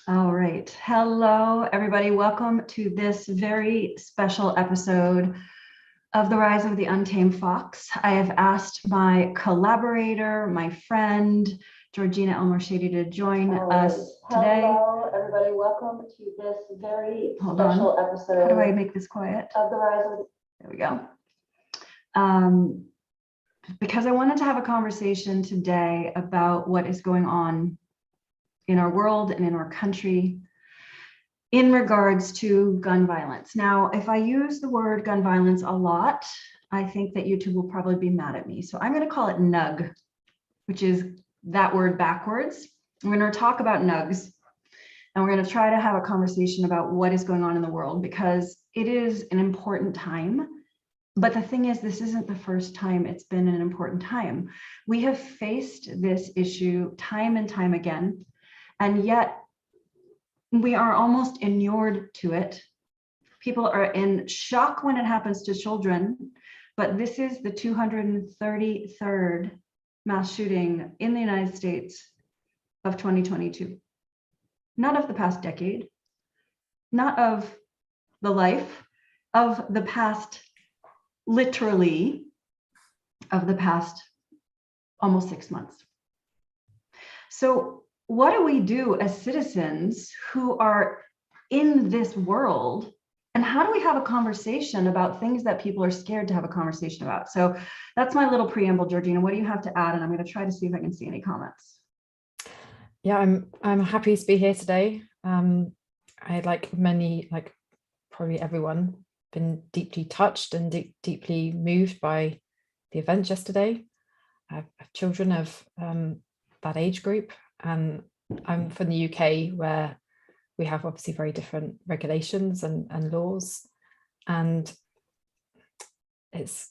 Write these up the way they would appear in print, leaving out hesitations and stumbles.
All right. Hello, everybody. Welcome to this very special episode of The Rise of the Untamed Fox. I have asked my collaborator, my friend, Georgina Elmer-Shady to join us today. Hello, everybody. Welcome to this very Hold special on. episode. How do I make this quiet? Of The Rise of the... There we go. Because I wanted to have a conversation today about what is going on in our world and in our country in regards to gun violence. Now, if I use the word gun violence a lot, I think that YouTube will probably be mad at me. So I'm going to call it NUG, which is that word backwards. We're going to talk about NUGs, and we're going to try to have a conversation about what is going on in the world, because it is an important time. But the thing is, this isn't the first time it's been an important time. We have faced this issue time and time again. And yet we are almost inured to it. People are in shock when it happens to children, but this is the 233rd mass shooting in the United States of 2022. Not of the past decade, not of the life, of the past, literally, of the past almost 6 months. So what do we do as citizens who are in this world, and how do we have a conversation about things that people are scared to have a conversation about? So that's my little preamble. Georgina, what do you have to add? And I'm going to try to see if I can see any comments. Yeah, I'm happy to be here today. I, like probably everyone, been deeply touched and deeply moved by the events yesterday. I have children of that age group, and I'm from the UK, where we have obviously very different regulations and laws, and it's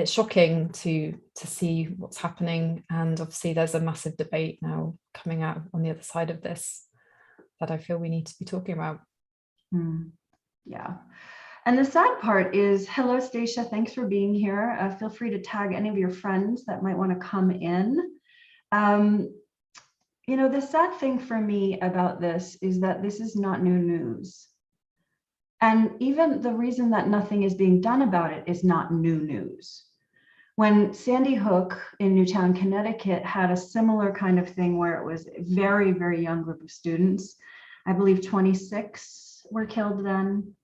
shocking to see what's happening. And obviously there's a massive debate now coming out on the other side of this that I feel we need to be talking about. Yeah. And the sad part is, hello, Stacia, thanks for being here. Feel free to tag any of your friends that might want to come in. The sad thing for me about this is that this is not new news. And even the reason that nothing is being done about it is not new news. When Sandy Hook in Newtown, Connecticut had a similar kind of thing where it was a very, very young group of students, I believe 26 were killed then.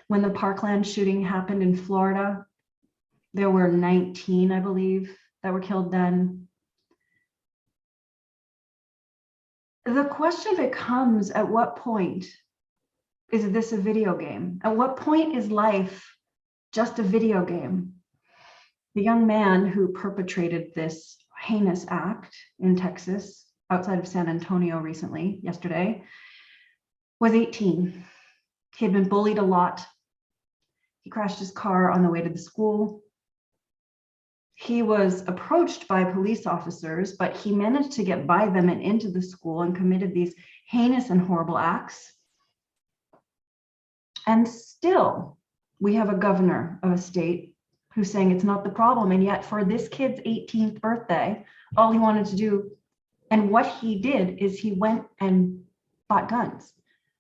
When the Parkland shooting happened in Florida, there were 19, I believe, that were killed then. The question becomes, at what point is this a video game? At what point is life just a video game? The young man who perpetrated this heinous act in Texas, outside of San Antonio yesterday, was 18. He had been bullied a lot. He crashed his car on the way to the school. He was approached by police officers, but he managed to get by them and into the school and committed these heinous and horrible acts. And still, we have a governor of a state who's saying it's not the problem. And yet for this kid's 18th birthday, all he wanted to do, and what he did, is he went and bought guns.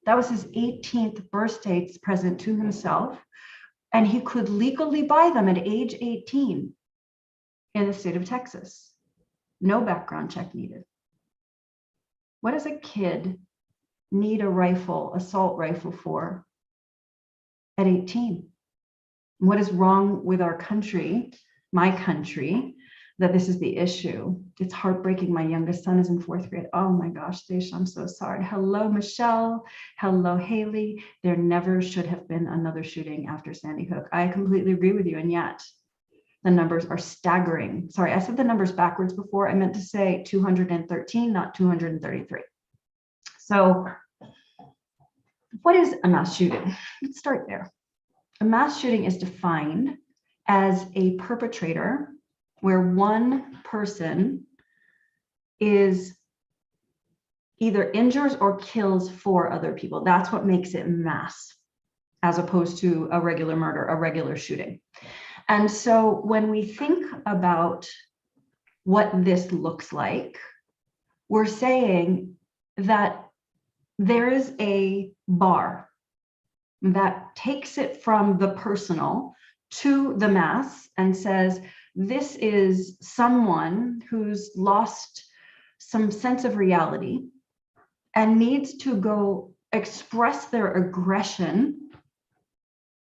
That was his 18th birthday present to himself. And he could legally buy them at age 18 in the state of Texas. No background check needed. What does a kid need a rifle, assault rifle, for at 18? What is wrong with our country, my country, that this is the issue? It's heartbreaking. My youngest son is in 4th grade. Oh my gosh, Stacia, I'm so sorry. Hello, Michelle. Hello, Haley. There never should have been another shooting after Sandy Hook. I completely agree with you. And yet the numbers are staggering. Sorry, I said the numbers backwards before. I meant to say 213, not 233. So what is a mass shooting? Let's start there. A mass shooting is defined as a perpetrator where one person is either injures or kills 4 other people. That's what makes it mass, as opposed to a regular murder, a regular shooting. And so when we think about what this looks like, we're saying that there is a bar that takes it from the personal to the mass and says, this is someone who's lost some sense of reality and needs to go express their aggression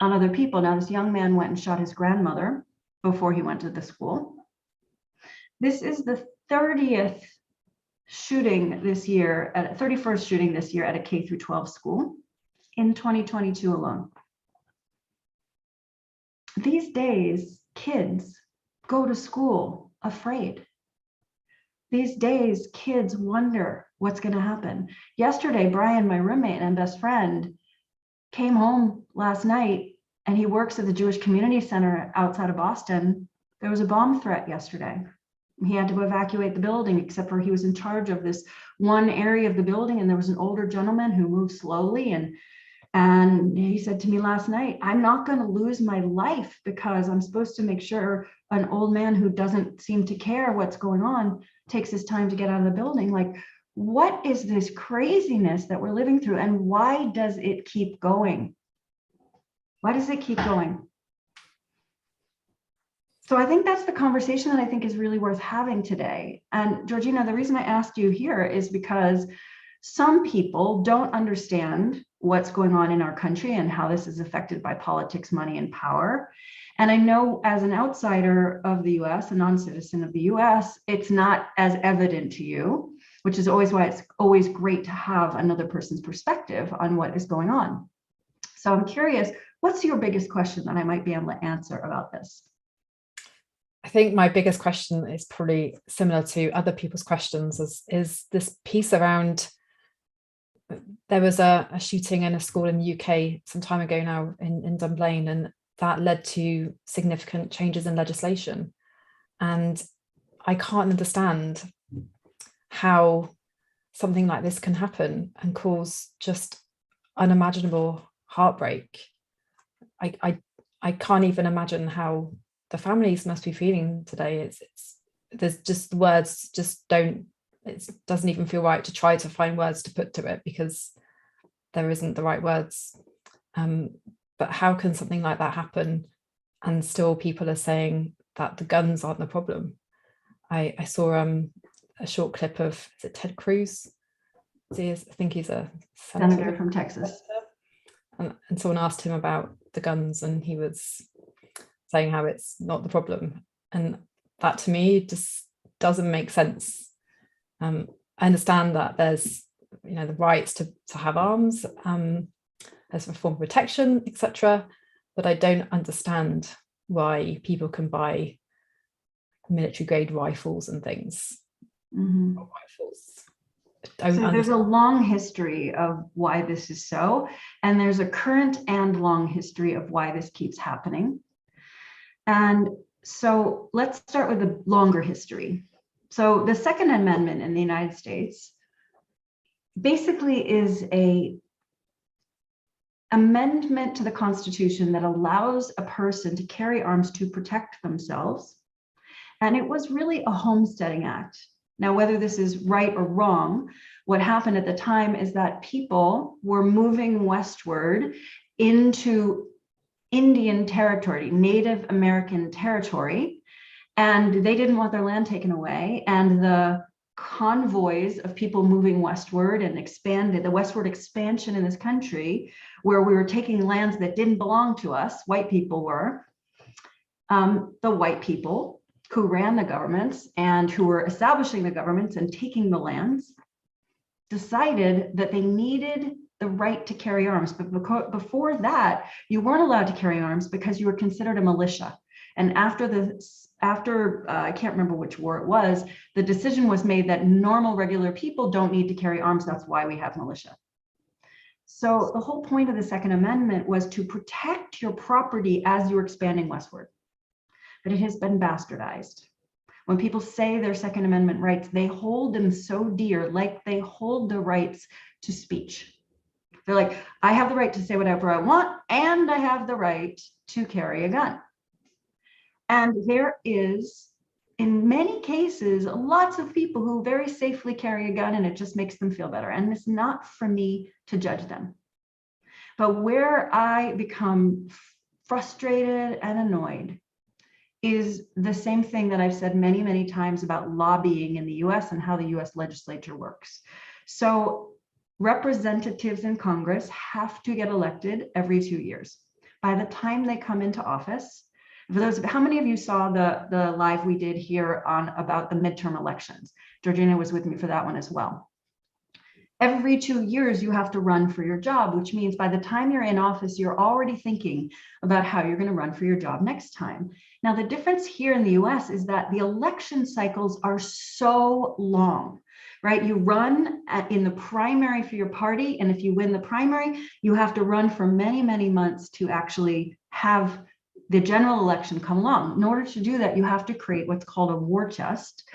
on other people. Now, this young man went and shot his grandmother before he went to the school. This is the 30th shooting this year, 31st shooting this year at a K through 12 school in 2022 alone. These days, kids go to school afraid. These days, kids wonder what's going to happen. Yesterday, Brian, my roommate and best friend, came home last night, and he works at the Jewish Community Center outside of Boston. There was a bomb threat yesterday. He had to evacuate the building, except for he was in charge of this one area of the building, and there was an older gentleman who moved slowly, and he said to me last night, I'm not going to lose my life because I'm supposed to make sure an old man who doesn't seem to care what's going on takes his time to get out of the building. Like, what is this craziness that we're living through, and why does it keep going? Why does it keep going? So I think that's the conversation that I think is really worth having today. And Georgina, the reason I asked you here is because some people don't understand what's going on in our country and how this is affected by politics, money, and power. And I know as an outsider of the US, a non-citizen of the US, it's not as evident to you, which is always why it's always great to have another person's perspective on what is going on. So I'm curious, what's your biggest question that I might be able to answer about this? I think my biggest question is probably similar to other people's questions, is this piece around, there was a shooting in a school in the UK some time ago now in Dunblane, and that led to significant changes in legislation. And I can't understand how something like this can happen and cause just unimaginable heartbreak. I can't even imagine how the families must be feeling today. It's there's just words just don't, it doesn't even feel right to try to find words to put to it because there isn't the right words. But how can something like that happen and still people are saying that the guns aren't the problem? I saw a short clip of, is it Ted Cruz? I think he's a senator from Texas. And someone asked him about the guns and he was saying how it's not the problem. And that to me just doesn't make sense. I understand that there's, the rights to have arms as a form of protection, etc. But I don't understand why people can buy military grade rifles and things. Mm-hmm. So there's a long history of why this is so, and there's a current and long history of why this keeps happening. And so let's start with the longer history. So the Second Amendment in the United States basically is an amendment to the Constitution that allows a person to carry arms to protect themselves. And it was really a homesteading act. Now, whether this is right or wrong, what happened at the time is that people were moving westward into Indian territory, Native American territory, and they didn't want their land taken away. And the convoys of people moving westward and the westward expansion in this country, where we were taking lands that didn't belong to us, white people were, the white people who ran the governments and who were establishing the governments and taking the lands, decided that they needed the right to carry arms. But before that, you weren't allowed to carry arms because you were considered a militia. And after I can't remember which war it was, the decision was made that normal, regular people don't need to carry arms. That's why we have militia. So the whole point of the Second Amendment was to protect your property as you're expanding westward. But it has been bastardized. When people say their Second Amendment rights, they hold them so dear, like they hold the rights to speech. They're like, I have the right to say whatever I want, and I have the right to carry a gun. And there is in many cases, lots of people who very safely carry a gun and it just makes them feel better. And it's not for me to judge them. But where I become frustrated and annoyed is the same thing that I've said many, many times about lobbying in the US and how the US legislature works. So representatives in Congress have to get elected every 2 years. By the time they come into office, for those, how many of you saw the live we did here on about the midterm elections? Georgina was with me for that one as well. Every 2 years, you have to run for your job, which means by the time you're in office, you're already thinking about how you're going to run for your job next time. Now, the difference here in the US is that the election cycles are so long, right? You run in the primary for your party, and if you win the primary, you have to run for many, many months to actually have the general election come along. In order to do that, you have to create what's called a war chest.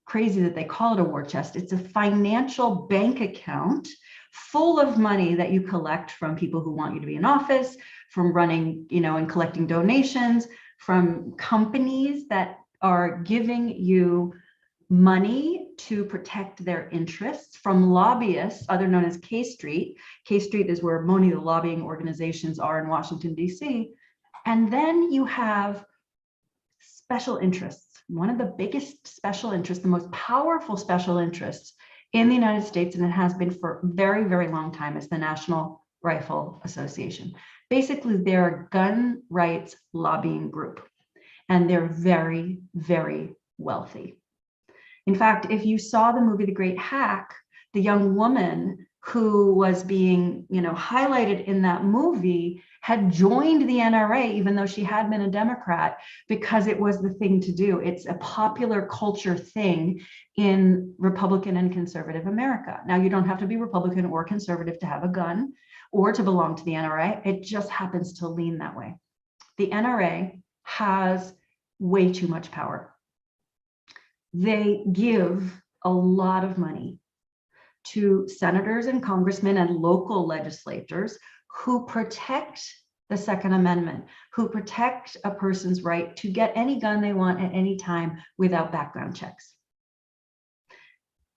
Crazy that they call it a war chest. It's a financial bank account full of money that you collect from people who want you to be in office, from running, and collecting donations, from companies that are giving you money to protect their interests, from lobbyists, other known as K Street. K Street is where many of the lobbying organizations are in Washington, D.C. And then you have special interests. One of the biggest special interests, the most powerful special interests in the United States, and it has been for a very, very long time, is the National Rifle Association. Basically, they're a gun rights lobbying group, and they're very, very wealthy. In fact, if you saw the movie The Great Hack, the young woman who was being, highlighted in that movie had joined the NRA, even though she had been a Democrat, because it was the thing to do. It's a popular culture thing in Republican and conservative America. Now, you don't have to be Republican or conservative to have a gun or to belong to the NRA. It just happens to lean that way. The NRA has way too much power. They give a lot of money to senators and congressmen and local legislators who protect the Second Amendment, who protect a person's right to get any gun they want at any time without background checks.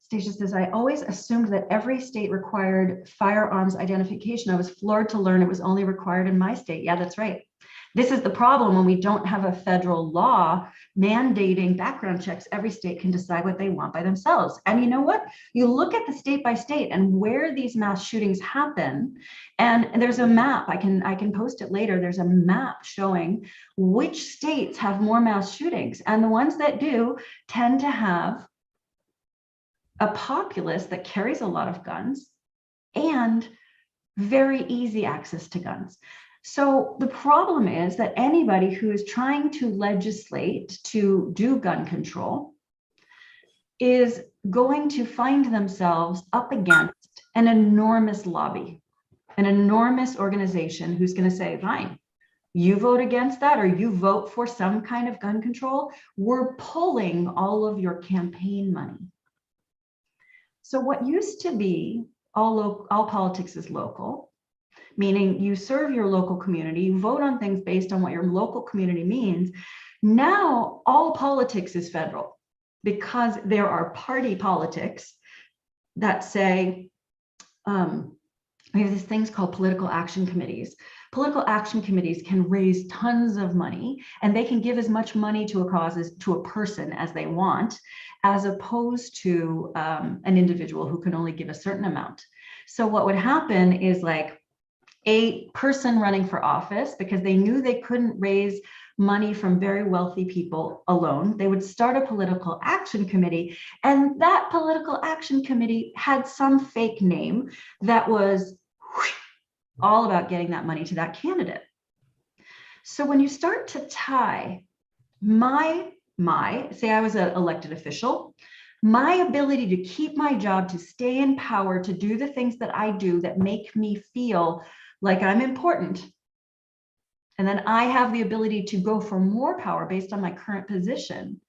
Stacia says, I always assumed that every state required firearms identification. I was floored to learn it was only required in my state. Yeah, that's right. This is the problem when we don't have a federal law mandating background checks. Every state can decide what they want by themselves. And you know what? You look at the state by state and where these mass shootings happen, and there's a map. I can post it later. There's a map showing which states have more mass shootings, and the ones that do tend to have a populace that carries a lot of guns and very easy access to guns. So the problem is that anybody who is trying to legislate to do gun control is going to find themselves up against an enormous lobby, an enormous organization who's going to say, fine, you vote against that, or you vote for some kind of gun control, we're pulling all of your campaign money. So what used to be all politics is local, meaning you serve your local community, you vote on things based on what your local community means. Now all politics is federal, because there are party politics that say, we have these things called political action committees. Political action committees can raise tons of money, and they can give as much money to a cause as to a person as they want, as opposed to an individual who can only give a certain amount. So what would happen is, like, a person running for office, because they knew they couldn't raise money from very wealthy people alone, they would start a political action committee, and that political action committee had some fake name that was all about getting that money to that candidate. So when you start to tie say I was an elected official, my ability to keep my job, to stay in power, to do the things that I do that make me feel like I'm important, and then I have the ability to go for more power based on my current position.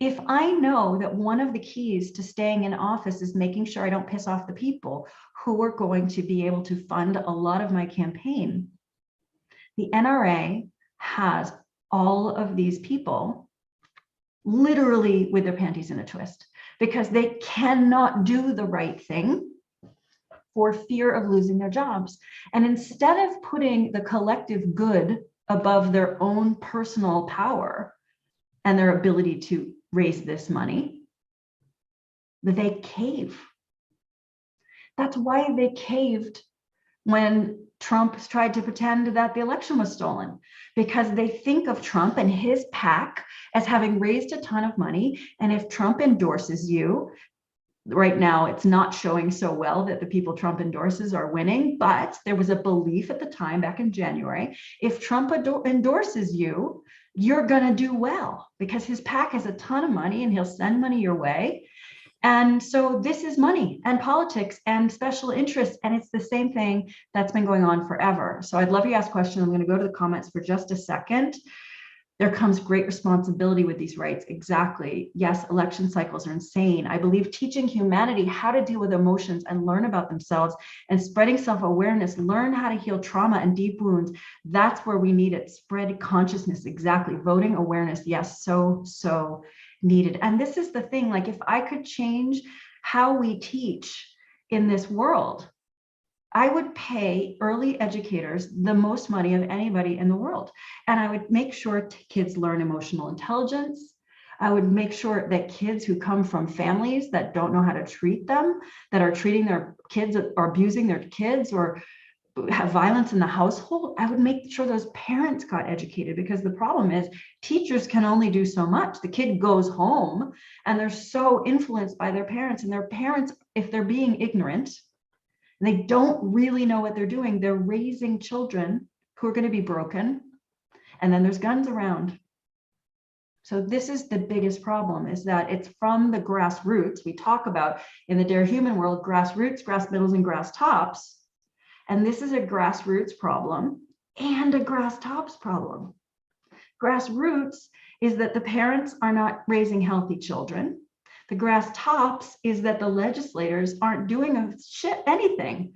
If I know that one of the keys to staying in office is making sure I don't piss off the people who are going to be able to fund a lot of my campaign, the NRA has all of these people literally with their panties in a twist, because they cannot do the right thing for fear of losing their jobs. And instead of putting the collective good above their own personal power and their ability to raise this money, they cave. That's why they caved when Trump tried to pretend that the election was stolen, because they think of Trump and his PAC as having raised a ton of money. And if Trump endorses you, right now it's not showing so well that the people Trump endorses are winning, but there was a belief at the time back in January, if Trump endorses you, you're going to do well because his PAC has a ton of money and he'll send money your way. And so this is money and politics and special interests. And it's the same thing that's been going on forever. So I'd love you to ask questions. I'm going to go to the comments for just a second. There comes great responsibility with these rights. Exactly. Yes, election cycles are insane. I believe teaching humanity how to deal with emotions and learn about themselves and spreading self-awareness, learn how to heal trauma and deep wounds. That's where we need it. Spread consciousness. Exactly. Voting awareness. Yes, so needed. And this is the thing, like if I could change how we teach in this world, I would pay early educators the most money of anybody in the world. And I would make sure kids learn emotional intelligence. I would make sure that kids who come from families that don't know how to treat them, that are treating their kids or abusing their kids or have violence in the household, I would make sure those parents got educated, because the problem is teachers can only do so much. The kid goes home and they're so influenced by their parents, and their parents, if they're being ignorant, and they don't really know what they're doing, they're raising children who are going to be broken. And then there's guns around. So this is the biggest problem, is that it's from the grassroots. We talk about in the Dare Human world, grassroots, grass middles, and grass tops. And this is a grassroots problem and a grass tops problem. Grassroots is that the parents are not raising healthy children. The grass tops is that the legislators aren't doing anything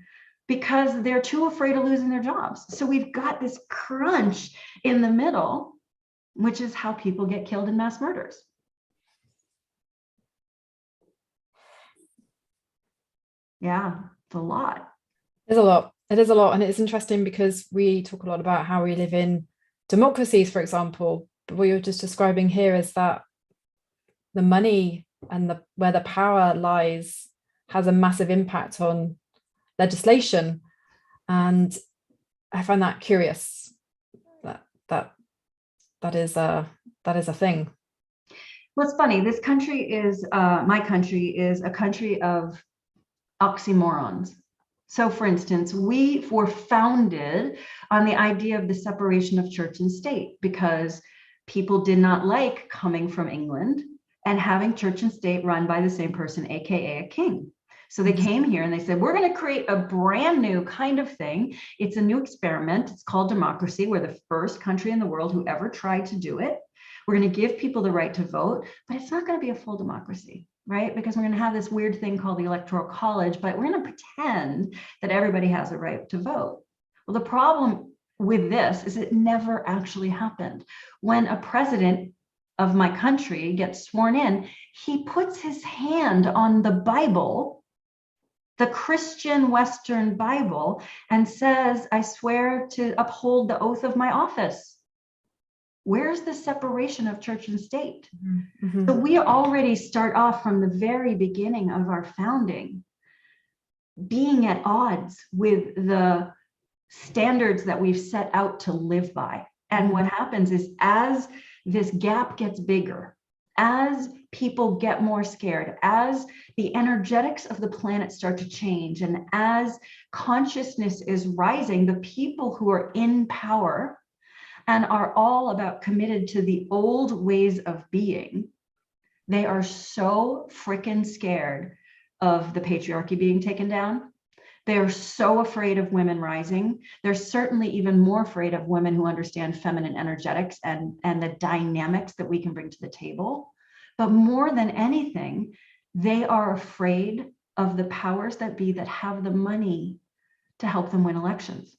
because they're too afraid of losing their jobs. So we've got this crunch in the middle, which is how people get killed in mass murders. Yeah, it's a lot. There's a lot. It is a lot. And it's interesting because we talk a lot about how we live in democracies, for example, but what you're just describing here is that the money and where the power lies has a massive impact on legislation. And I find that curious, that is a thing. Well, it's funny. This country is, my country is a country of oxymorons. So for instance, we were founded on the idea of the separation of church and state because people did not like coming from England and having church and state run by the same person, AKA a king. So they came here and they said, we're going to create a brand new kind of thing. It's a new experiment. It's called democracy. We're the first country in the world who ever tried to do it. We're going to give people the right to vote, but it's not going to be a full democracy, right? Because we're going to have this weird thing called the Electoral College, but we're going to pretend that everybody has a right to vote. Well, the problem with this is it never actually happened. When a president of my country gets sworn in, he puts his hand on the Bible, the Christian Western Bible, and says, I swear to uphold the oath of my office. Where's the separation of church and state? Mm-hmm. So we already start off from the very beginning of our founding being at odds with the standards that we've set out to live by. And what happens is, as this gap gets bigger, as people get more scared, as the energetics of the planet start to change, and as consciousness is rising, the people who are in power and are all about committed to the old ways of being, they are so freaking scared of the patriarchy being taken down. They're so afraid of women rising. They're certainly even more afraid of women who understand feminine energetics and the dynamics that we can bring to the table. But more than anything, they are afraid of the powers that be that have the money to help them win elections.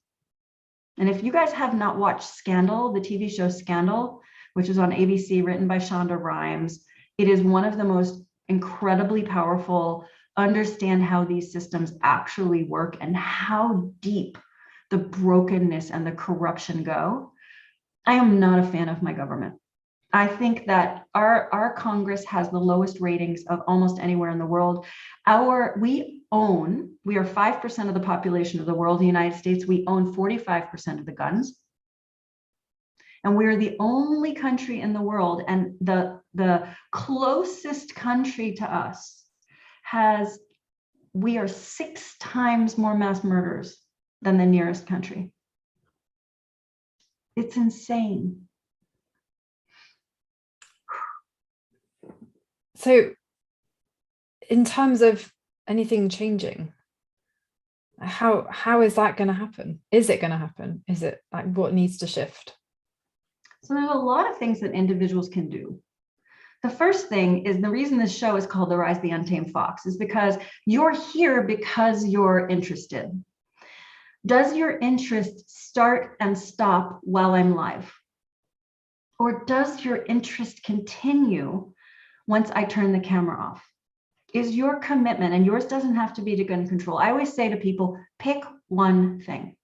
And if you guys have not watched Scandal, the TV show Scandal, which is on ABC, written by Shonda Rhimes. It is one of the most incredibly powerful, understand how these systems actually work and how deep the brokenness and the corruption go. I am not a fan of my government. I think that our Congress has the lowest ratings of almost anywhere in the world. We are 5% of the population of the world. In the United States, we own 45% of the guns. And we're the only country in the world, and the closest country to us we are 6 times more mass murders than the nearest country. It's insane. So in terms of anything changing, how is that going to happen? Is it going to happen? Is it like, what needs to shift? So there's a lot of things that individuals can do. The first thing is, the reason this show is called The Rise of the Untamed Fox is because you're here because you're interested. Does your interest start and stop while I'm live? Or does your interest continue once I turn the camera off? Is your commitment, and yours doesn't have to be to gun control. I always say to people, pick one thing.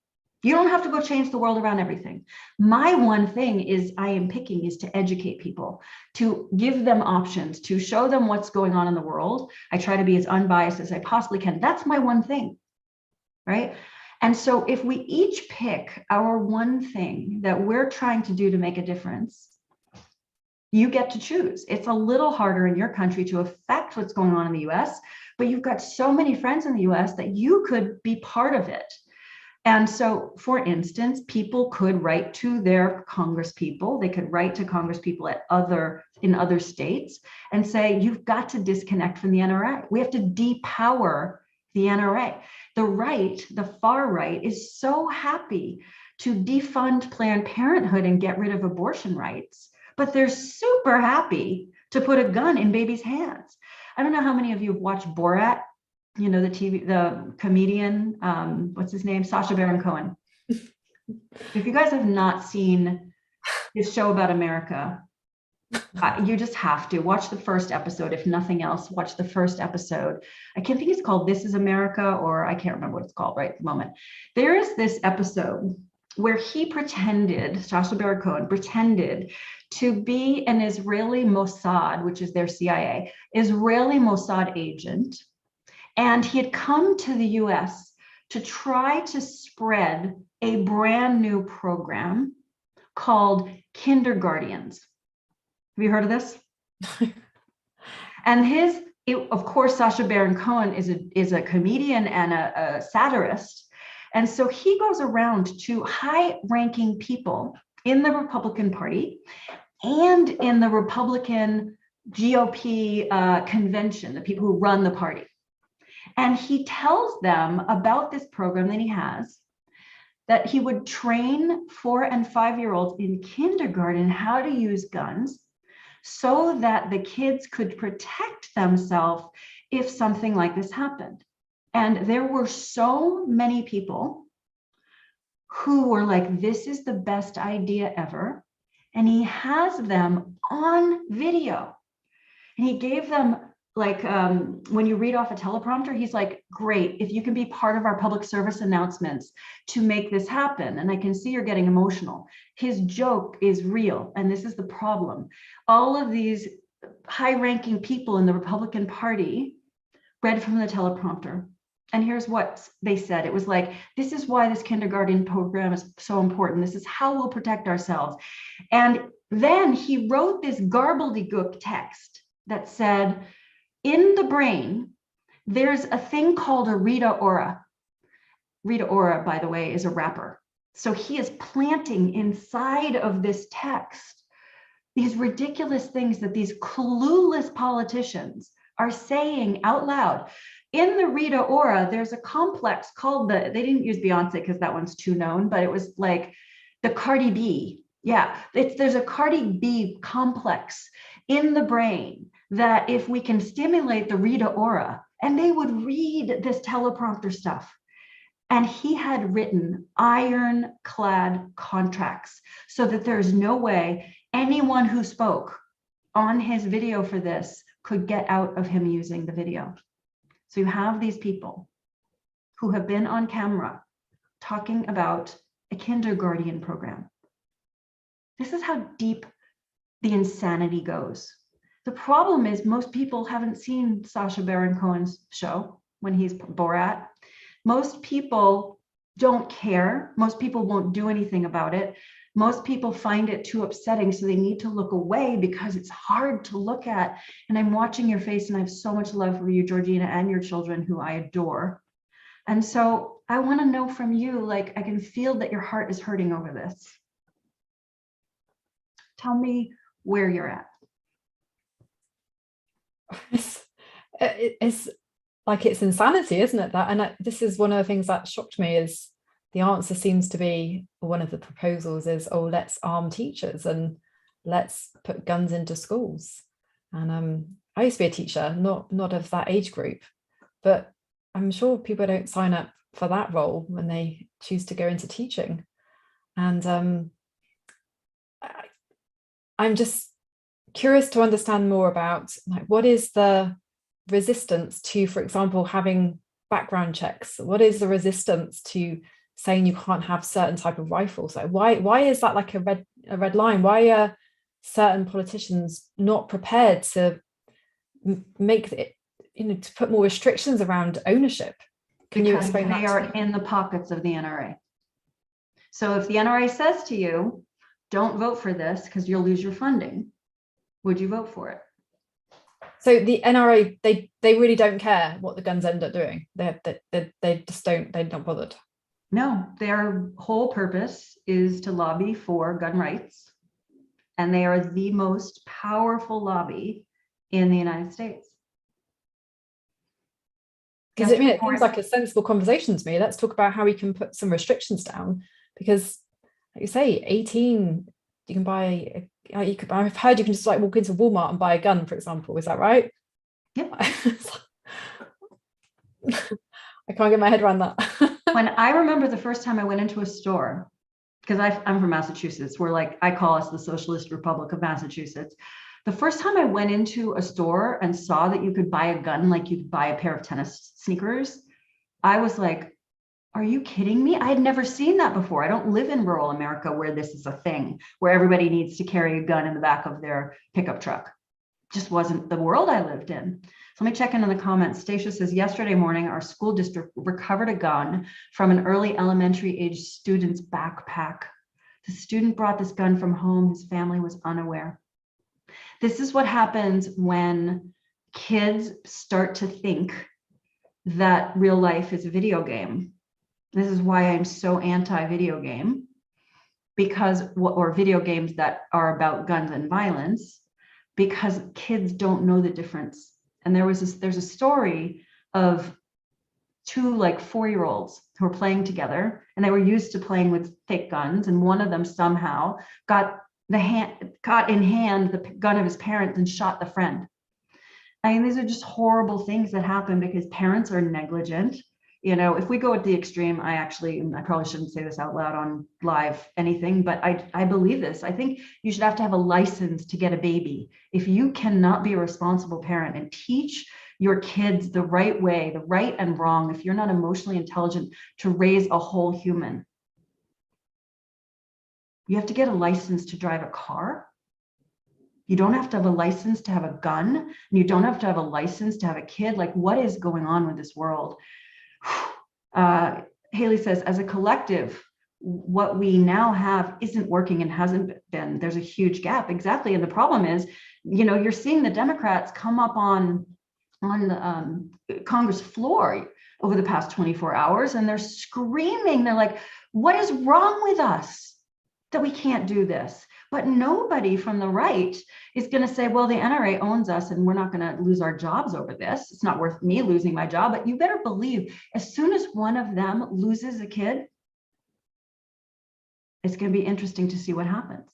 You don't have to go change the world around everything. My one thing is to educate people, to give them options, to show them what's going on in the world. I try to be as unbiased as I possibly can. That's my one thing, right? And so if we each pick our one thing that we're trying to do to make a difference, you get to choose. It's a little harder in your country to affect what's going on in the US, but you've got so many friends in the US that you could be part of it. And so, for instance, people could write to their congresspeople. They could write to congresspeople in other states and say, you've got to disconnect from the NRA. We have to depower the NRA. The right, the far right, is so happy to defund Planned Parenthood and get rid of abortion rights, but they're super happy to put a gun in babies' hands. I don't know how many of you have watched Borat. You know, the comedian, what's his name? Sacha Baron Cohen. If you guys have not seen his show about America, you just have to watch the first episode. If nothing else, watch the first episode. I can't think it's called This Is America, or I can't remember what it's called right at the moment. There is this episode where Sacha Baron Cohen pretended to be an Israeli Mossad, which is their CIA, Israeli Mossad agent. And he had come to the US to try to spread a brand new program called Kindergartens. Have you heard of this? And of course, Sacha Baron Cohen is a comedian and a satirist. And so he goes around to high-ranking people in the Republican Party and in the Republican GOP convention, the people who run the party. And he tells them about this program that he has, that he would train 4- and 5-year-olds in kindergarten how to use guns so that the kids could protect themselves if something like this happened. And there were so many people who were like, this is the best idea ever. And he has them on video. And he gave them, like, when you read off a teleprompter, he's like, great, if you can be part of our public service announcements to make this happen. And I can see you're getting emotional. His joke is real. And this is the problem. All of these high-ranking people in the Republican Party read from the teleprompter. And here's what they said. It was like, this is why this kindergarten program is so important. This is how we'll protect ourselves. And then he wrote this gobbledygook text that said, in the brain, there's a thing called a Rita Ora. Rita Ora, by the way, is a rapper. So he is planting inside of this text these ridiculous things that these clueless politicians are saying out loud. In the Rita Ora, there's a complex called they didn't use Beyonce because that one's too known, but it was like the Cardi B. Yeah, there's a Cardi B complex in the brain that if we can stimulate the Rita Ora, and they would read this teleprompter stuff. And he had written ironclad contracts so that there's no way anyone who spoke on his video for this could get out of him using the video. So you have these people who have been on camera talking about a kindergarten program. This is how deep the insanity goes. The problem is most people haven't seen Sacha Baron Cohen's show when he's Borat. Most people don't care. Most people won't do anything about it. Most people find it too upsetting, so they need to look away because it's hard to look at. And I'm watching your face, and I have so much love for you, Georgina, and your children, who I adore. And so I want to know from you, like, I can feel that your heart is hurting over this. Tell me where you're at. It's like, it's insanity, isn't it? That, and this is one of the things that shocked me, is the answer seems to be, one of the proposals is, oh, let's arm teachers and let's put guns into schools. And I used to be a teacher, not of that age group, but I'm sure people don't sign up for that role when they choose to go into teaching. And I'm just curious to understand more about, like, what is the resistance to, for example, having background checks? What is the resistance to saying you can't have certain type of rifles? Like, why is that like a red line? Why are certain politicians not prepared to make it, to put more restrictions around ownership? Can you explain that? They are in the pockets of the NRA. So if the NRA says to you, don't vote for this because you'll lose your funding, would you vote for it? So the NRA, they really don't care what the guns end up doing. They just don't, they're not bothered. No, their whole purpose is to lobby for gun rights. And they are the most powerful lobby in the United States. Because it seems like a sensible conversation to me. Let's talk about how we can put some restrictions down. Because, like you say, 18, you can buy, I've heard you can just like walk into Walmart and buy a gun, for example. Is that right? Yep. I can't get my head around that. When I remember the first time I went into a store, because I'm from Massachusetts, we're like, I call us the Socialist Republic of Massachusetts. The first time I went into a store and saw that you could buy a gun like you could buy a pair of tennis sneakers, I was like, are you kidding me? I had never seen that before. I don't live in rural America where this is a thing, where everybody needs to carry a gun in the back of their pickup truck. Just wasn't the world I lived in. So let me check in the comments. Stacia says, yesterday morning, our school district recovered a gun from an early elementary age student's backpack. The student brought this gun from home. His family was unaware. This is what happens when kids start to think that real life is a video game. This is why I'm so anti-video game, or video games that are about guns and violence, because kids don't know the difference. And there's a story of two like 4-year-olds who were playing together, and they were used to playing with fake guns, and one of them somehow got in hand the gun of his parents and shot the friend. I mean, these are just horrible things that happen because parents are negligent. If we go at the extreme, I probably shouldn't say this out loud on live anything, but I believe this. I think you should have to have a license to get a baby. If you cannot be a responsible parent and teach your kids the right way, the right and wrong, if you're not emotionally intelligent to raise a whole human, you have to get a license to drive a car. You don't have to have a license to have a gun, and you don't have to have a license to have a kid. Like, what is going on with this world? Haley says, as a collective, what we now have isn't working and hasn't been. There's a huge gap. Exactly. And the problem is, you're seeing the Democrats come up on the Congress floor over the past 24 hours, and they're screaming. They're like, what is wrong with us that we can't do this? But nobody from the right is going to say, well, the NRA owns us and we're not going to lose our jobs over this. It's not worth me losing my job. But you better believe, as soon as one of them loses a kid, it's going to be interesting to see what happens,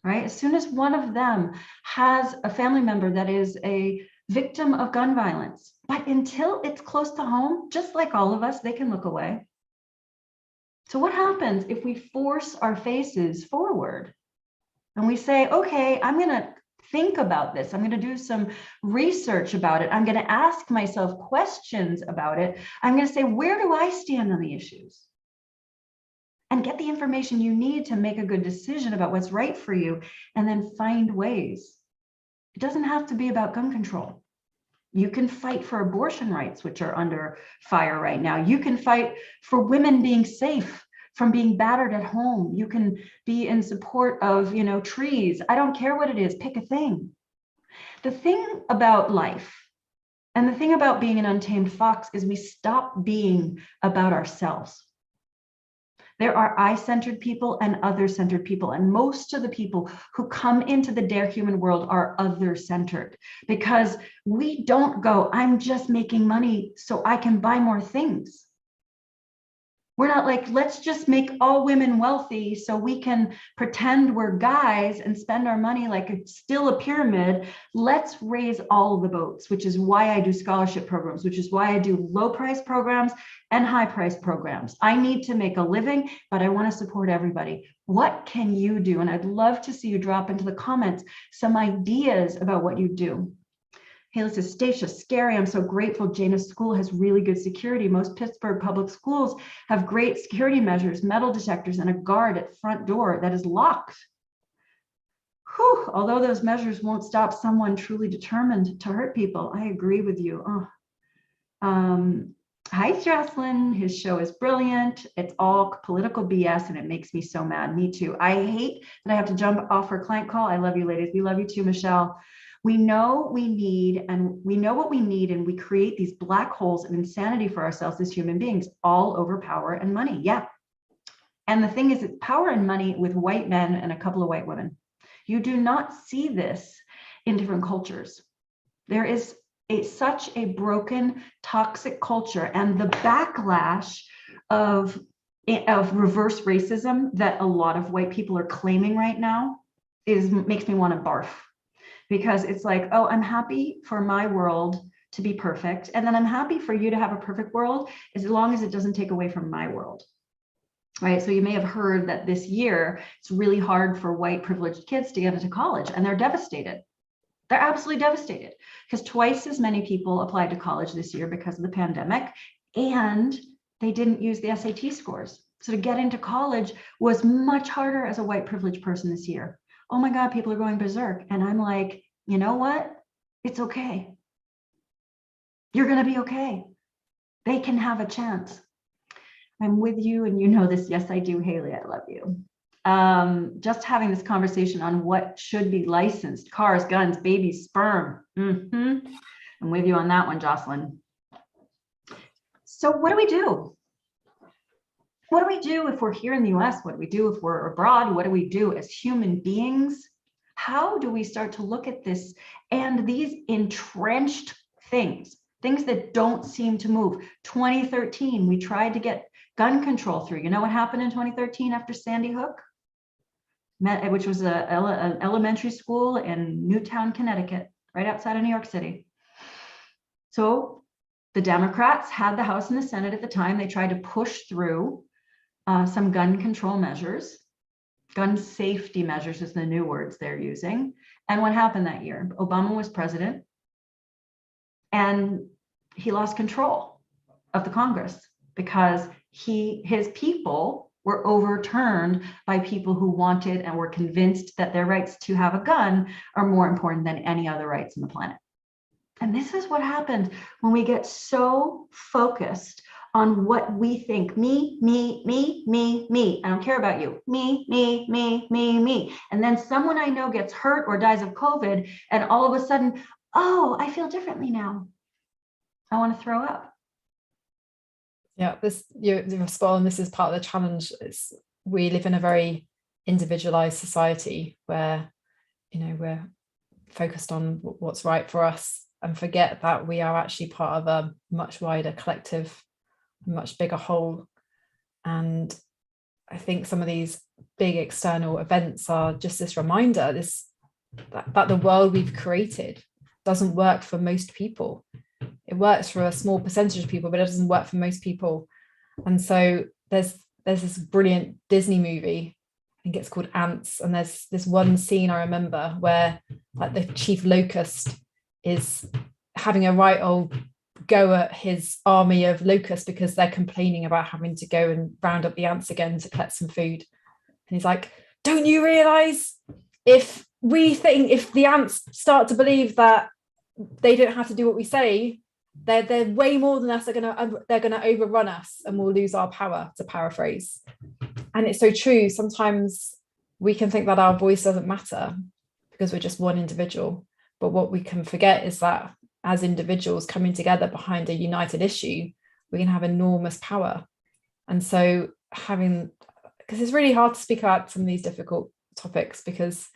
right? As soon as one of them has a family member that is a victim of gun violence, but until it's close to home, just like all of us, they can look away. So what happens if we force our faces forward? And we say, okay, I'm going to think about this. I'm going to do some research about it. I'm going to ask myself questions about it. I'm going to say, where do I stand on the issues? And get the information you need to make a good decision about what's right for you, and then find ways. It doesn't have to be about gun control. You can fight for abortion rights, which are under fire right now. You can fight for women being safe from being battered at home. You can be in support of, trees. I don't care what it is, pick a thing. The thing about life and the thing about being an untamed fox is we stop being about ourselves. There are I-centered people and other-centered people. And most of the people who come into the Dare Human world are other-centered, because we don't go, I'm just making money so I can buy more things. We're not like, let's just make all women wealthy so we can pretend we're guys and spend our money like it's still a pyramid. Let's raise all the boats, which is why I do scholarship programs, which is why I do low price programs and high price programs. I need to make a living, but I want to support everybody. What can you do? And I'd love to see you drop into the comments some ideas about what you do. Haley says, Stacia, scary. I'm so grateful Jana's school has really good security. Most Pittsburgh public schools have great security measures, metal detectors, and a guard at front door that is locked. Whew. Although those measures won't stop someone truly determined to hurt people. I agree with you. Hi, Jocelyn. His show is brilliant. It's all political BS, and it makes me so mad. Me too. I hate that I have to jump off for a client call. I love you, ladies. We love you too, Michelle. We know we need, and we know what we need, and we create these black holes of insanity for ourselves as human beings, all over power and money. Yeah. And the thing is, it's power and money with white men and a couple of white women. You do not see this in different cultures. There is such a broken, toxic culture, and the backlash of reverse racism that a lot of white people are claiming right now makes me want to barf. Because it's like, oh, I'm happy for my world to be perfect. And then I'm happy for you to have a perfect world as long as it doesn't take away from my world, right? So you may have heard that this year, it's really hard for white privileged kids to get into college, and they're devastated. They're absolutely devastated because twice as many people applied to college this year because of the pandemic, and they didn't use the SAT scores. So to get into college was much harder as a white privileged person this year. Oh my God, people are going berserk. And I'm like, you know what? It's okay. You're going to be okay. They can have a chance. I'm with you. And you know this. Yes, I do, Haley. I love you. Just having this conversation on what should be licensed: cars, guns, babies, sperm. I'm with you on that one, Jocelyn. So what do we do? What do we do if we're here in the US? What do we do if we're abroad? What do we do as human beings? How do we start to look at this and these entrenched things that don't seem to move? 2013, we tried to get gun control through. You know what happened in 2013 after Sandy Hook? Which was an elementary school in Newtown, Connecticut, right outside of New York City. So the Democrats had the House and the Senate at the time. They tried to push through some gun control measures. Gun safety measures is the new words they're using. And what happened that year? Obama was president, and he lost control of the Congress because his people were overturned by people who wanted and were convinced that their rights to have a gun are more important than any other rights on the planet. And this is what happens when we get so focused on what we think. Me. I don't care about you. Me. And then someone I know gets hurt or dies of COVID, and all of a sudden, oh, I feel differently now. I want to throw up. Yeah, you're spot on. This is part of the challenge. We live in a very individualized society where, we're focused on what's right for us and forget that we are actually part of a much wider collective, much bigger whole. And I think some of these big external events are just this reminder that the world we've created doesn't work for most people. It works for a small percentage of people, but it doesn't work for most people. And so there's this brilliant Disney movie think it's called Ants, and there's this one scene I remember where like the chief locust is having a right old go at his army of locusts because they're complaining about having to go and round up the ants again to collect some food. And he's like, don't you realize if the ants start to believe that they don't have to do what we say, they're way more than us, they're gonna overrun us and we'll lose our power, to paraphrase. And it's so true. Sometimes we can think that our voice doesn't matter because we're just one individual, but what we can forget is that as individuals coming together behind a united issue, we can have enormous power. And so because it's really hard to speak about some of these difficult topics because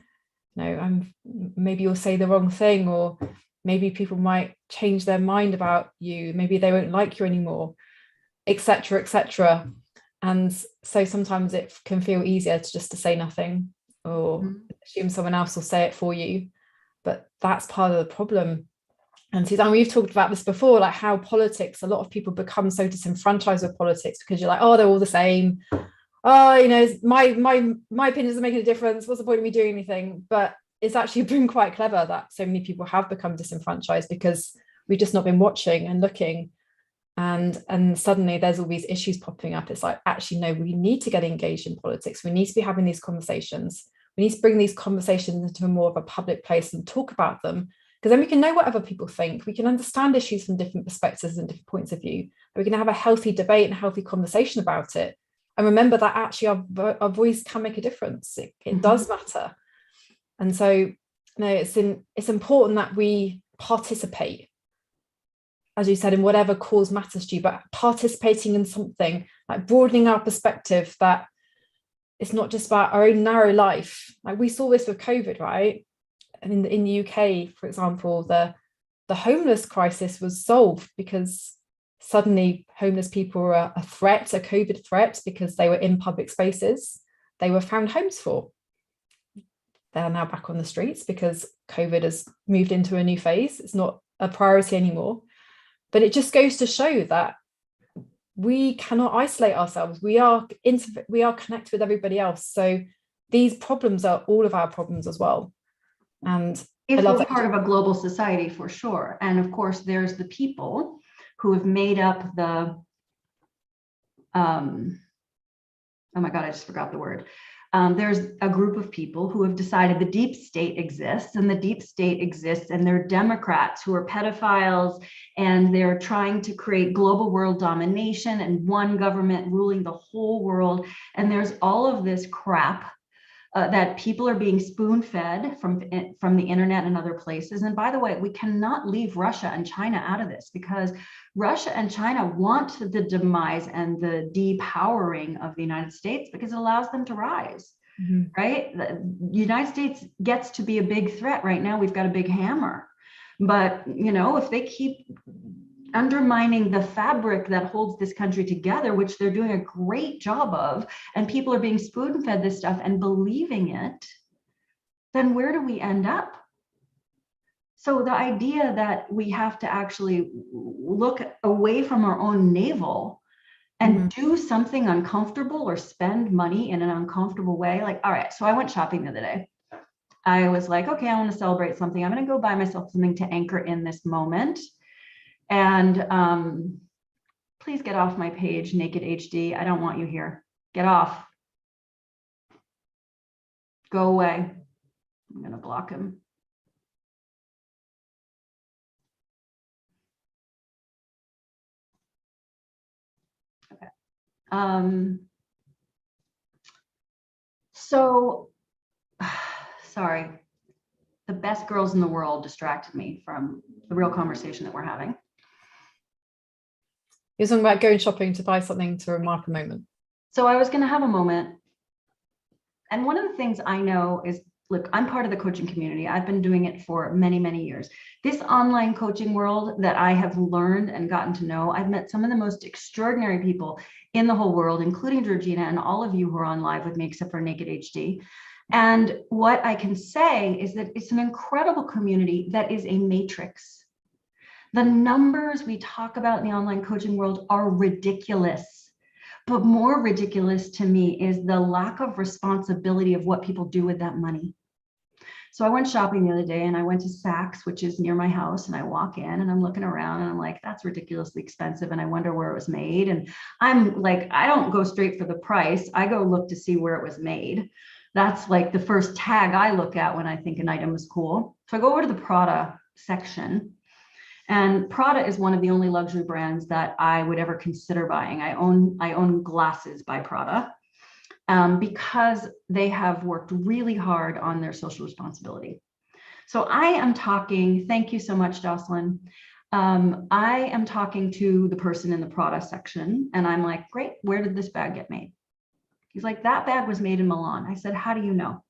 maybe you'll say the wrong thing, or maybe people might change their mind about you, maybe they won't like you anymore, etc., etc. And so sometimes it can feel easier to say nothing or assume someone else will say it for you, but that's part of the problem. And Susanne, we've talked about this before, like how politics, a lot of people become so disenfranchised with politics because you're like, oh, they're all the same. Oh, my opinion doesn't make any difference. What's the point of me doing anything? But it's actually been quite clever that so many people have become disenfranchised because we've just not been watching and looking. And suddenly there's all these issues popping up. It's like, actually, no, we need to get engaged in politics. We need to be having these conversations. We need to bring these conversations into more of a public place and talk about them. Because then we can know what other people think. We can understand issues from different perspectives and different points of view. We can have a healthy debate and a healthy conversation about it. And remember that actually our voice can make a difference. It does matter. And so it's important that we participate, as you said, in whatever cause matters to you, but participating in something, like broadening our perspective, that it's not just about our own narrow life. Like we saw this with COVID, right? And in the UK, for example, the homeless crisis was solved because suddenly homeless people were a COVID threat, because they were in public spaces. They were found homes for. They are now back on the streets because COVID has moved into a new phase. It's not a priority anymore. But it just goes to show that we cannot isolate ourselves. We are connected with everybody else. So these problems are all of our problems as well. And if we're part of a global society, for sure. And of course, there's the people who have made up the, oh my God, I just forgot the word. There's a group of people who have decided the deep state exists, and the deep state exists, and they're Democrats who are pedophiles, and they're trying to create global world domination and one government ruling the whole world. And there's all of this crap that people are being spoon-fed from the internet and other places. And by the way, we cannot leave Russia and China out of this, because Russia and China want the demise and the depowering of the United States because it allows them to rise, right? The United States gets to be a big threat. Right now, we've got a big hammer. But, if they keep undermining the fabric that holds this country together, which they're doing a great job of, and people are being spoon-fed this stuff and believing it, then where do we end up? So the idea that we have to actually look away from our own navel and do something uncomfortable or spend money in an uncomfortable way, like, all right, so I went shopping the other day. I was like, okay, I want to celebrate something. I'm going to go buy myself something to anchor in this moment. And please get off my page, Naked HD. I don't want you here. Get off. Go away. I'm going to block him. Okay. So, sorry. The best girls in the world distracted me from the real conversation that we're having. You're talking about going shopping to buy something to remark a moment. So I was going to have a moment. And one of the things I know is, look, I'm part of the coaching community. I've been doing it for many, many years. This online coaching world that I have learned and gotten to know, I've met some of the most extraordinary people in the whole world, including Georgina and all of you who are on live with me, except for Naked HD. And what I can say is that it's an incredible community that is a matrix. The numbers we talk about in the online coaching world are ridiculous. But more ridiculous to me is the lack of responsibility of what people do with that money. So I went shopping the other day and I went to Saks, which is near my house, and I walk in and I'm looking around and I'm like, that's ridiculously expensive. And I wonder where it was made. And I'm like, I don't go straight for the price. I go look to see where it was made. That's like the first tag I look at when I think an item is cool. So I go over to the Prada section. And Prada is one of the only luxury brands that I would ever consider buying. I own glasses by Prada. Because they have worked really hard on their social responsibility. So I am talking, thank you so much, Jocelyn. I am talking to the person in the Prada section and I'm like, great, where did this bag get made? He's like, that bag was made in Milan. I said, how do you know?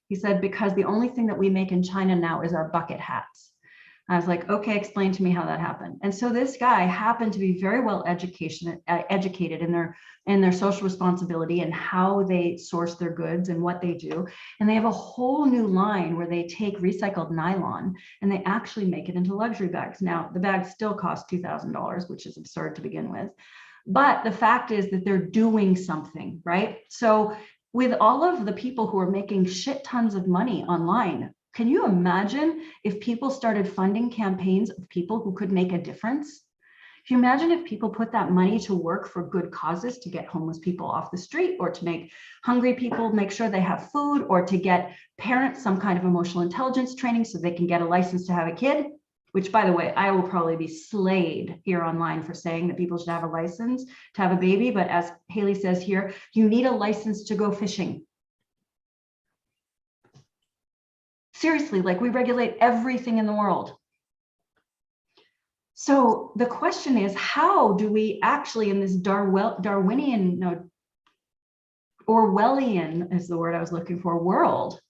He said, because the only thing that we make in China now is our bucket hats. I was like, okay, explain to me how that happened. And so this guy happened to be very well educated in their social responsibility and how they source their goods and what they do. And they have a whole new line where they take recycled nylon and they actually make it into luxury bags. Now, the bags still cost $2,000, which is absurd to begin with. But the fact is that they're doing something, right? So with all of the people who are making shit tons of money online, can you imagine if people started funding campaigns of people who could make a difference? Can you imagine if people put that money to work for good causes, to get homeless people off the street, or to make hungry people make sure they have food, or to get parents some kind of emotional intelligence training so they can get a license to have a kid? Which, by the way, I will probably be slayed here online for saying that people should have a license to have a baby. But as Haley says here, you need a license to go fishing. Seriously, like we regulate everything in the world. So the question is, how do we actually, in this Darwinian, no, Orwellian is the word I was looking for, world,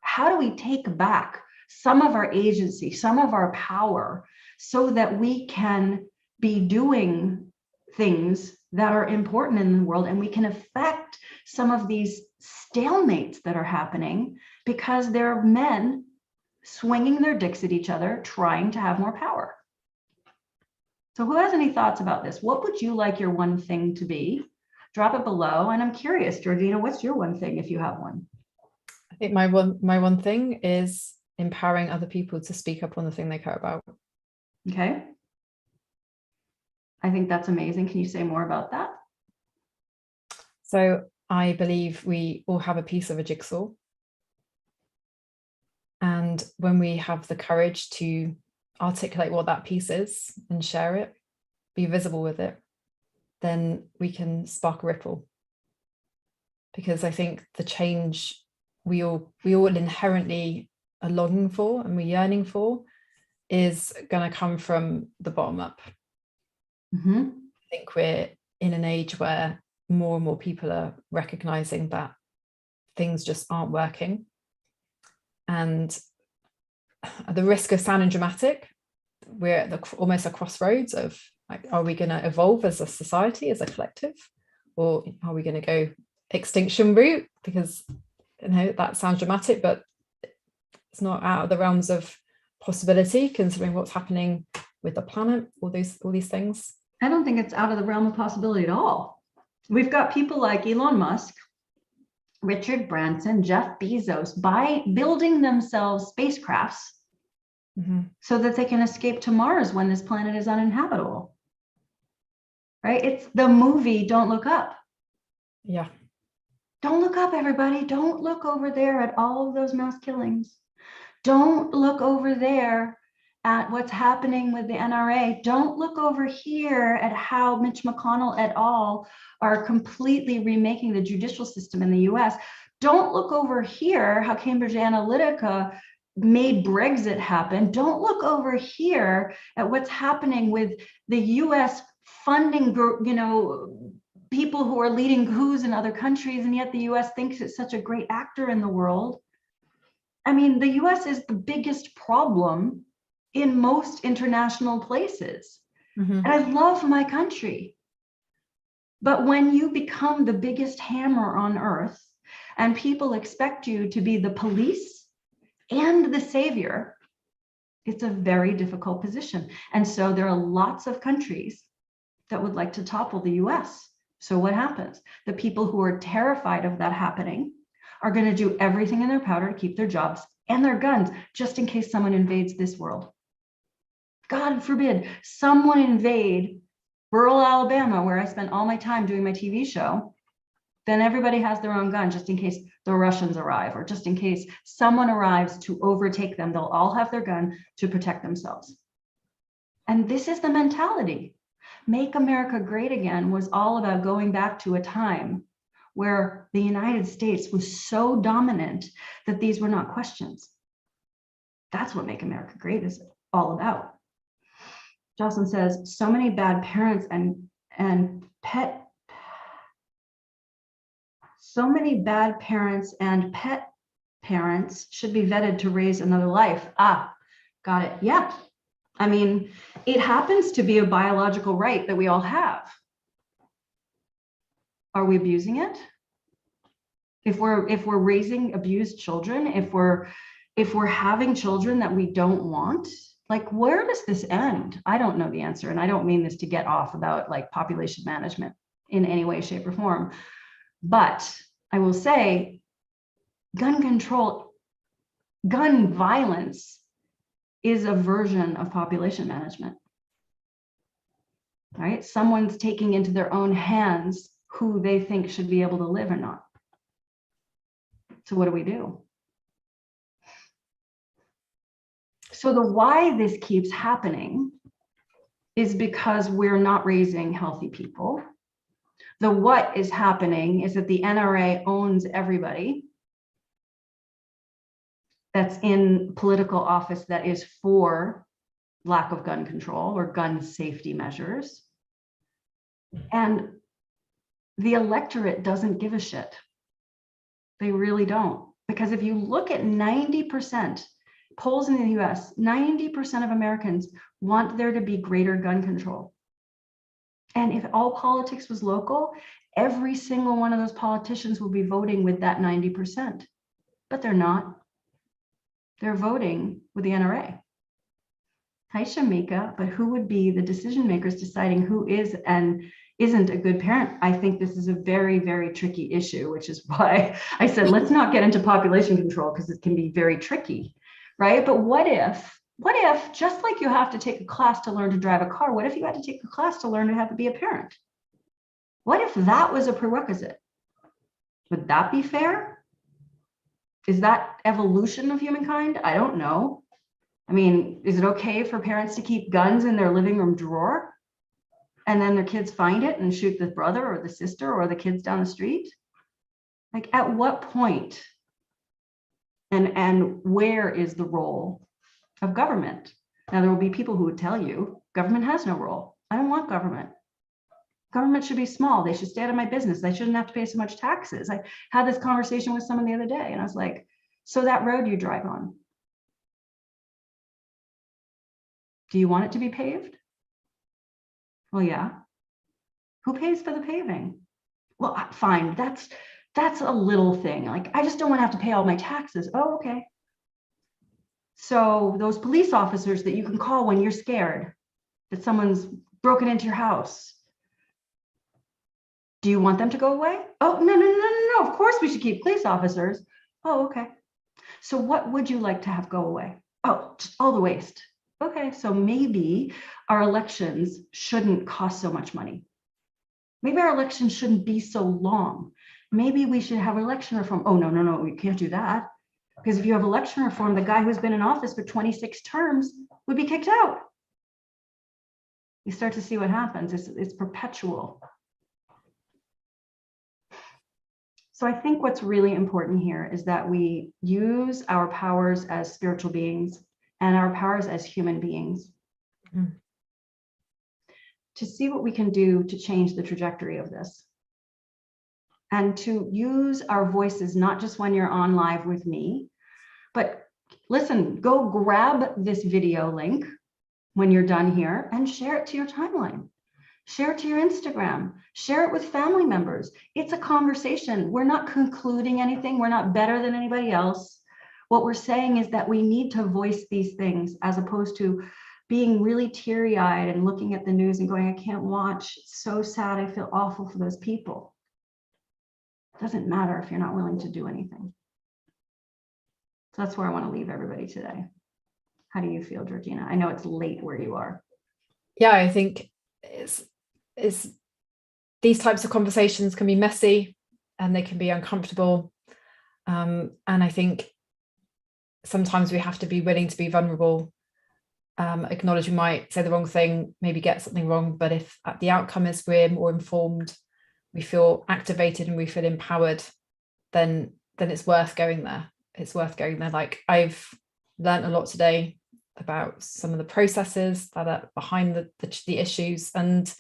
how do we take back some of our agency, some of our power, so that we can be doing things that are important in the world and we can affect some of these stalemates that are happening because there are men swinging their dicks at each other, trying to have more power. So who has any thoughts about this? What would you like your one thing to be? Drop it below. And I'm curious, Georgina, what's your one thing if you have one? I think my one thing is empowering other people to speak up on the thing they care about. Okay. I think that's amazing. Can you say more about that? So I believe we all have a piece of a jigsaw. And when we have the courage to articulate what that piece is and share it, be visible with it, then we can spark a ripple. Because I think the change we all inherently are longing for and we're yearning for is going to come from the bottom up. Mm-hmm. I think we're in an age where more and more people are recognizing that things just aren't working. And at the risk of sounding dramatic, we're at almost a crossroads of, like, are we going to evolve as a society, as a collective, or are we going to go extinction route? Because, you know, that sounds dramatic, but it's not out of the realms of possibility, considering what's happening with the planet, all these things. I don't think it's out of the realm of possibility at all. We've got people like Elon Musk, Richard Branson, Jeff Bezos, building themselves spacecrafts so that they can escape to Mars when this planet is uninhabitable. Right? It's the movie Don't Look Up. Yeah. Don't look up, everybody. Don't look over there at all of those mass killings. Don't look over there at what's happening with the NRA. Don't look over here at how Mitch McConnell et al. Are completely remaking the judicial system in the US. Don't look over here how Cambridge Analytica made Brexit happen. Don't look over here at what's happening with the US funding, people who are leading coups in other countries, and yet the US thinks it's such a great actor in the world. I mean, the US is the biggest problem in most international places. And I love my country. But when you become the biggest hammer on earth and people expect you to be the police and the savior, it's a very difficult position. And so there are lots of countries that would like to topple the US So what happens? The people who are terrified of that happening are going to do everything in their power to keep their jobs and their guns, just in case someone invades this world. God forbid someone invade rural Alabama, where I spent all my time doing my TV show. Then everybody has their own gun, just in case the Russians arrive, or just in case someone arrives to overtake them. They'll all have their gun to protect themselves. And this is the mentality. Make America Great Again was all about going back to a time where the United States was so dominant that these were not questions. That's what Make America Great is all about. Jocelyn says, so many bad parents and pet parents should be vetted to raise another life. Ah, got it. Yeah. I mean, it happens to be a biological right that we all have. Are we abusing it? If we're raising abused children, if we're having children that we don't want, like, where does this end? I don't know the answer. And I don't mean this to get off about like population management in any way, shape, or form. But I will say gun control, gun violence is a version of population management, right? Someone's taking into their own hands who they think should be able to live or not. So what do we do? So the why this keeps happening is because we're not raising healthy people. The what is happening is that the NRA owns everybody that's in political office that is for lack of gun control or gun safety measures. And the electorate doesn't give a shit. They really don't. Because if you look at 90%, polls in the US, 90% of Americans want there to be greater gun control. And if all politics was local, every single one of those politicians will be voting with that 90%. But they're not. They're voting with the NRA. Hi, Shamika, but who would be the decision makers deciding who is and isn't a good parent? I think this is a very, very tricky issue, which is why I said, let's not get into population control because it can be very tricky, right? But what if, just like you have to take a class to learn to drive a car, what if you had to take a class to learn how to be a parent? What if that was a prerequisite? Would that be fair? Is that evolution of humankind? I don't know. I mean, is it okay for parents to keep guns in their living room drawer and then their kids find it and shoot the brother or the sister or the kids down the street? Like, at what point and where is the role of government? Now, there will be people who would tell you government has no role. I don't want government. Government should be small. They should stay out of my business. They shouldn't have to pay so much taxes. I had this conversation with someone the other day and I was like, so that road you drive on, do you want it to be paved? Well, yeah. Who pays for the paving? Well, fine. That's a little thing. Like, I just don't want to have to pay all my taxes. Oh, okay. So those police officers that you can call when you're scared that someone's broken into your house, do you want them to go away? Oh, no. Of course we should keep police officers. Oh, okay. So what would you like to have go away? Oh, just all the waste. Okay, so maybe our elections shouldn't cost so much money. Maybe our elections shouldn't be so long. Maybe we should have election reform. Oh, no, we can't do that. Because if you have election reform, the guy who's been in office for 26 terms would be kicked out. You start to see what happens. It's perpetual. So I think what's really important here is that we use our powers as spiritual beings and our powers as human beings to see what we can do to change the trajectory of this. And to use our voices, not just when you're on live with me, but listen, go grab this video link when you're done here and share it to your timeline. Share it to your Instagram, share it with family members. It's a conversation. We're not concluding anything. We're not better than anybody else. What we're saying is that we need to voice these things as opposed to being really teary-eyed and looking at the news and going, I can't watch, it's so sad, I feel awful for those people. It doesn't matter if you're not willing to do anything. So that's where I want to leave everybody today. How do you feel, Georgina? I know it's late where you are. Yeah, I think it's these types of conversations can be messy and they can be uncomfortable. And I think sometimes we have to be willing to be vulnerable, acknowledge we might say the wrong thing, maybe get something wrong, but if the outcome is we're more informed, we feel activated and we feel empowered, then it's worth going there. It's worth going there. Like, I've learned a lot today about some of the processes that are behind the issues, and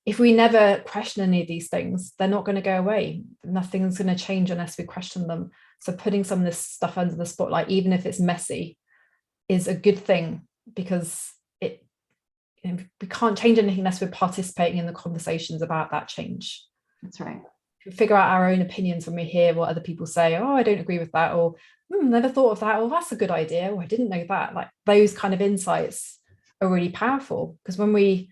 if we never question any of these things, they're not going to go away. Nothing's going to change unless we question them. So putting some of this stuff under the spotlight, even if it's messy, is a good thing, because we can't change anything unless we're participating in the conversations about that change. That's right. We figure out our own opinions when we hear what other people say. Oh, I don't agree with that, or never thought of that, or that's a good idea, or I didn't know that. Like, those kind of insights are really powerful, because when we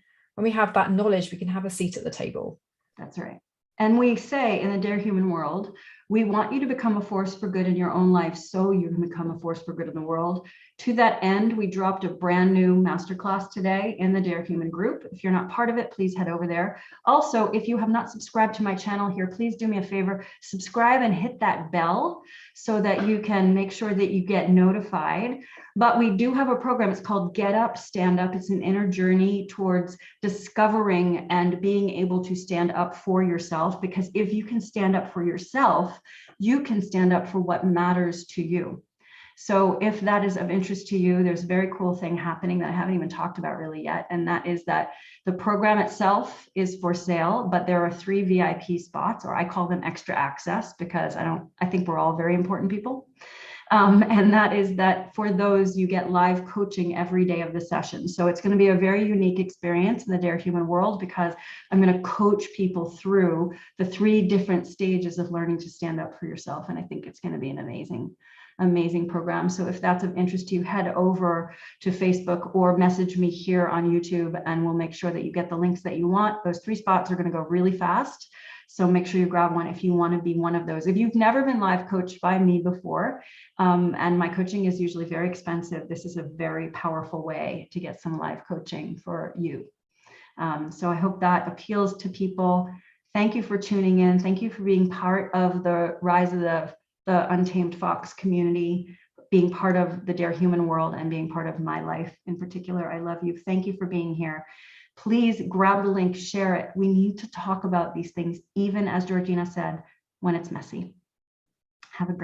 have that knowledge, we can have a seat at the table. That's right. And we say in the Dare Human world, we want you to become a force for good in your own life so you can become a force for good in the world. To that end, we dropped a brand new masterclass today in the Dare Human group. If you're not part of it, please head over there. Also, if you have not subscribed to my channel here, please do me a favor, subscribe and hit that bell so that you can make sure that you get notified. But we do have a program. It's called Get Up, Stand Up. It's an inner journey towards discovering and being able to stand up for yourself, because if you can stand up for yourself, you can stand up for what matters to you. So if that is of interest to you, there's a very cool thing happening that I haven't even talked about really yet. And that is that the program itself is for sale, but there are 3 VIP spots, or I call them extra access, because I think we're all very important people. And that is that for those, you get live coaching every day of the session. So it's going to be a very unique experience in the Dare Human world, because I'm going to coach people through the 3 different stages of learning to stand up for yourself. And I think it's going to be an amazing program. So if that's of interest to you, head over to Facebook or message me here on YouTube, and we'll make sure that you get the links that you want. Those 3 spots are going to go really fast. So make sure you grab one if you want to be one of those. If you've never been live coached by me before, and my coaching is usually very expensive, this is a very powerful way to get some live coaching for you. So I hope that appeals to people. Thank you for tuning in. Thank you for being part of the rise of the Untamed Fox community, being part of the Dare Human world, and being part of my life in particular. I love you. Thank you for being here. Please grab the link, share it. We need to talk about these things, even as Georgina said, when it's messy. Have a great